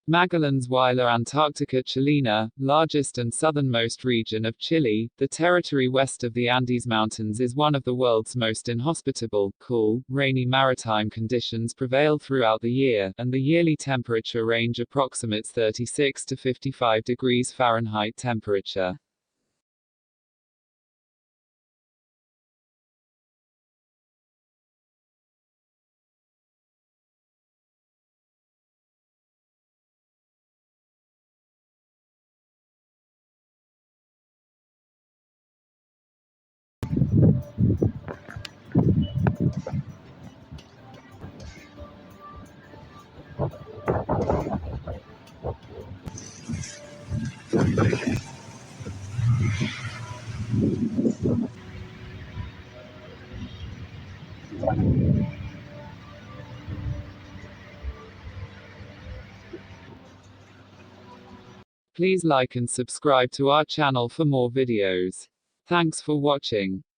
Magallanes Antarctica Chilena, largest and southernmost region of Chile, the territory west of the Andes Mountains is one of the world's most inhospitable. Cool, rainy maritime conditions prevail throughout the year, and the yearly temperature range approximates 36 to 55 degrees Fahrenheit temperature. Please like and subscribe to our channel for more videos. Thanks for watching.